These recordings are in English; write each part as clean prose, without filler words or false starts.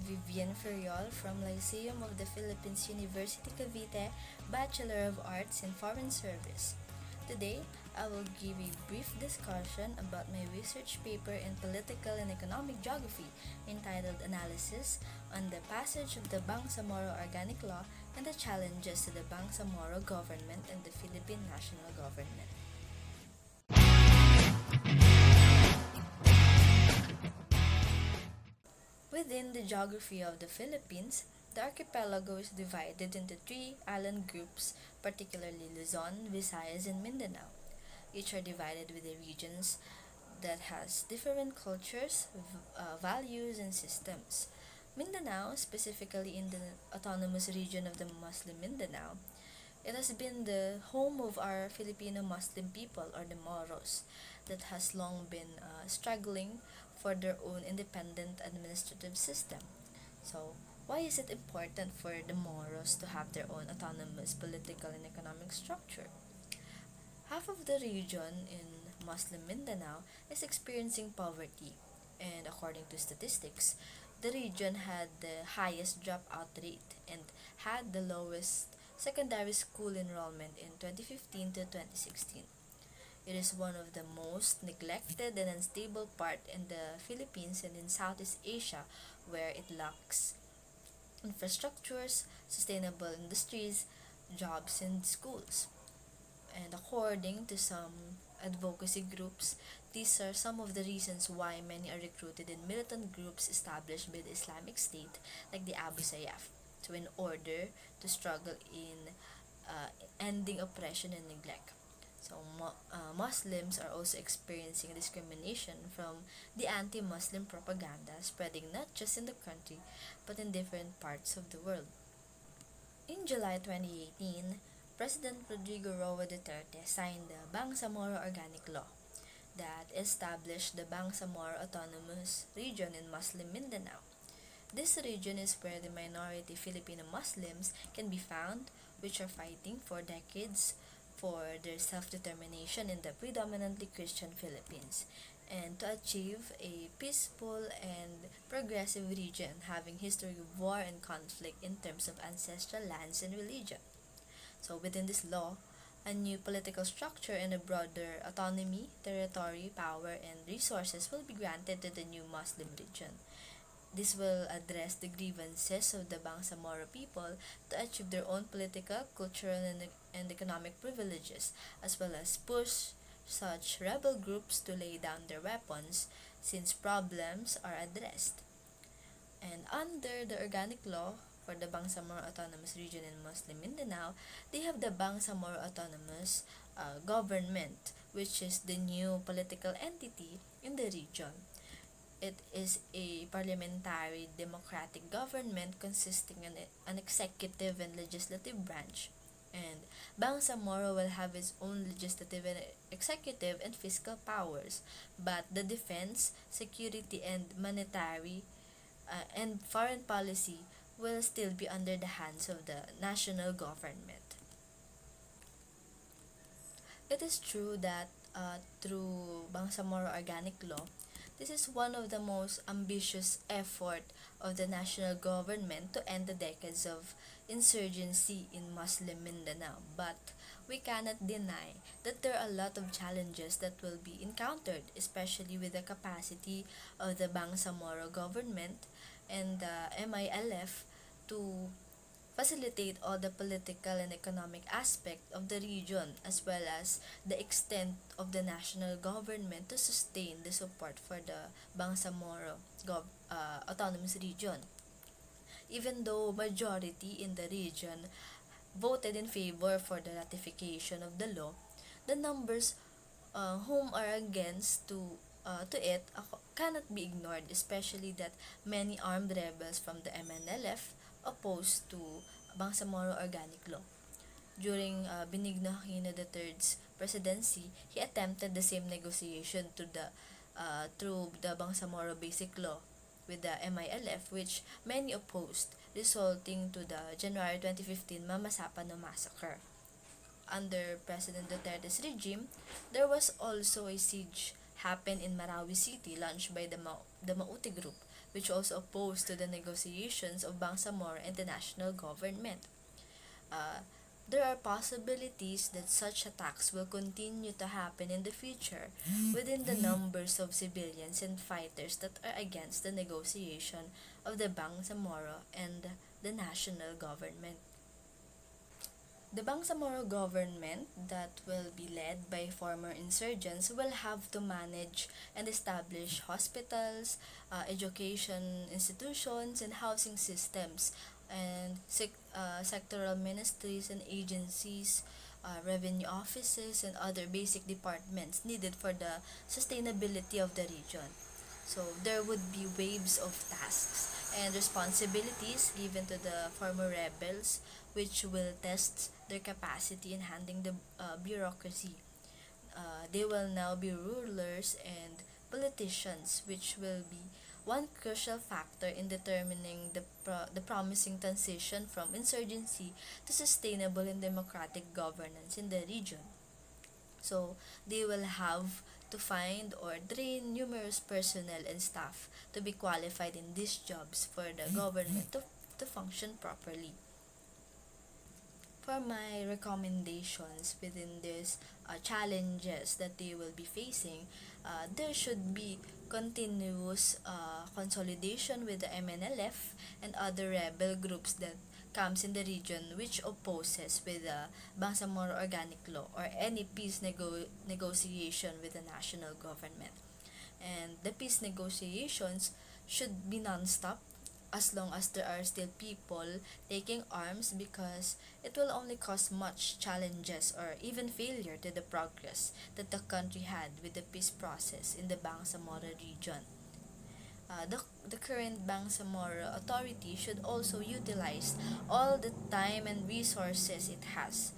Vivien Ferriol from Lyceum of the Philippines University Cavite, Bachelor of Arts in Foreign Service. Today, I will give a brief discussion about my research paper in Political and Economic Geography entitled Analysis on the Passage of the Bangsamoro Organic Law and the Challenges to the Bangsamoro Government and the Philippine National Government. Within the geography of the Philippines, the archipelago is divided into three island groups, particularly Luzon, Visayas, and Mindanao. Each are divided with the regions that has different cultures, values, and systems. Mindanao, specifically in the autonomous region of the Muslim Mindanao, it has been the home of our Filipino Muslim people, or the Moros, that has long been struggling for their own independent administrative system. So, why is it important for the Moros to have their own autonomous political and economic structure? Half of the region in Muslim Mindanao is experiencing poverty, and according to statistics, the region had the highest dropout rate and had the lowest secondary school enrollment in 2015 to 2016. It is one of the most neglected and unstable part in the Philippines and in Southeast Asia, where it lacks infrastructures, sustainable industries, jobs, and schools. And according to some advocacy groups, these are some of the reasons why many are recruited in militant groups established by the Islamic State, like the Abu Sayyaf, so in order to struggle in ending oppression and neglect. So, Muslims are also experiencing discrimination from the anti-Muslim propaganda spreading not just in the country but in different parts of the world. In July 2018, President Rodrigo Roa Duterte signed the Bangsamoro Organic Law that established the Bangsamoro Autonomous Region in Muslim Mindanao. This region is where the minority Filipino Muslims can be found, which are fighting for decades for their self-determination in the predominantly Christian Philippines, and to achieve a peaceful and progressive region having history of war and conflict in terms of ancestral lands and religion. So within this law, a new political structure and a broader autonomy, territory, power, and resources will be granted to the new Muslim region. This will address the grievances of the Bangsamoro people to achieve their own political, cultural, and economic privileges, as well as push such rebel groups to lay down their weapons since problems are addressed. And under the organic law for the Bangsamoro Autonomous Region in Muslim Mindanao, they have the Bangsamoro Autonomous Government, which is the new political entity in the region. It is a parliamentary democratic government consisting of an executive and legislative branch. And Bangsamoro will have its own legislative and executive and fiscal powers, but the defense, security, and monetary and foreign policy will still be under the hands of the national government. It is true that through Bangsamoro Organic Law, this is one of the most ambitious effort of the national government to end the decades of insurgency in Muslim Mindanao. But we cannot deny that there are a lot of challenges that will be encountered, especially with the capacity of the Bangsamoro government and the MILF to facilitate all the political and economic aspect of the region, as well as the extent of the national government to sustain the support for the Bangsamoro autonomous region. Even though majority in the region voted in favor for the ratification of the law, the numbers whom are against to it cannot be ignored, especially that many armed rebels from the MNLF opposed to Bangsamoro Organic Law. During Benigno Aquino III's presidency, he attempted the same negotiation through the Bangsamoro Basic Law with the MILF, which many opposed, resulting to the January 2015 Mamasapano massacre. Under President Duterte's regime, there was also a siege happened in Marawi City launched by the Mauti group which also opposed to the negotiations of Bangsamoro and the national government. Uh, there are possibilities that such attacks will continue to happen in the future within the numbers of civilians and fighters that are against the negotiation of the Bangsamoro and the national government. The Bangsamoro government, that will be led by former insurgents, will have to manage and establish hospitals, education institutions, and housing systems, and sectoral ministries and agencies, revenue offices, and other basic departments needed for the sustainability of the region. So there would be waves of tasks and responsibilities given to the former rebels, which will test their capacity in handling the bureaucracy. They will now be rulers and politicians, which will be one crucial factor in determining the promising transition from insurgency to sustainable and democratic governance in the region. So they will have to find or train numerous personnel and staff to be qualified in these jobs for the government to function properly. For my recommendations within these challenges that they will be facing, there should be continuous consolidation with the MNLF and other rebel groups that comes in the region which opposes with the Bangsamoro Organic Law or any peace negotiation with the national government. And the peace negotiations should be non-stop as long as there are still people taking arms, because it will only cause much challenges or even failure to the progress that the country had with the peace process in the Bangsamoro region. The current Bangsamoro authority should also utilize all the time and resources it has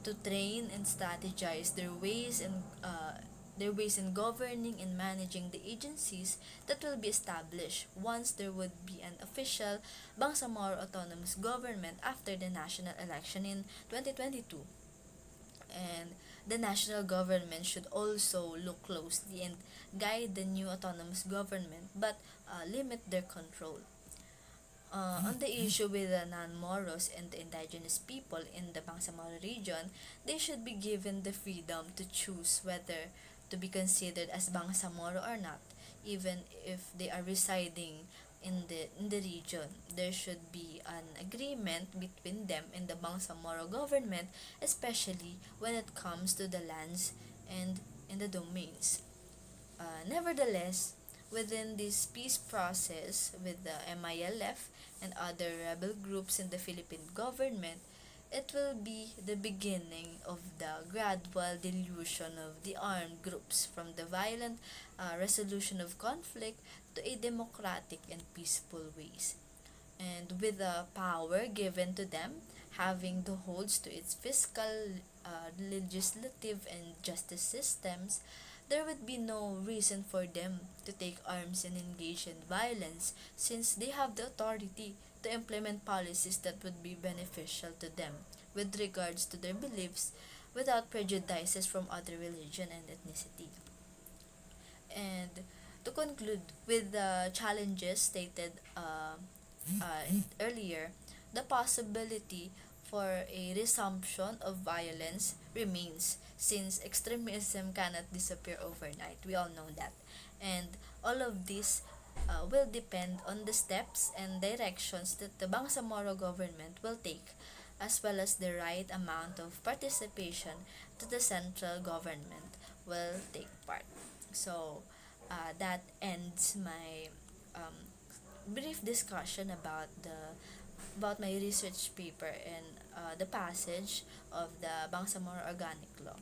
to train and strategize their ways in governing and managing the agencies that will be established once there would be an official Bangsamoro autonomous government after the national election in 2022. And the national government should also look closely and guide the new autonomous government, but limit their control. On the issue with the non-Moros and the indigenous people in the Bangsamoro region, they should be given the freedom to choose whether to be considered as Bangsamoro or not, even if they are residing in the region. There should be an agreement between them and the Bangsamoro government, especially when it comes to the lands and in the domains. Nevertheless, within this peace process with the MILF and other rebel groups in the Philippine government, it will be the beginning of the gradual dilution of the armed groups from the violent resolution of conflict to a democratic and peaceful ways. And with the power given to them, having the holds to its fiscal, legislative, and justice systems, there would be no reason for them to take arms and engage in violence, since they have the authority to implement policies that would be beneficial to them with regards to their beliefs without prejudices from other religion and ethnicity. And to conclude with the challenges stated earlier, the possibility for a resumption of violence remains, since extremism cannot disappear overnight. We all know that. And all of this will depend on the steps and directions that the Bangsamoro government will take, as well as the right amount of participation to the central government will take part. So that ends my brief discussion about my research paper and the passage of the Bangsamoro Organic Law.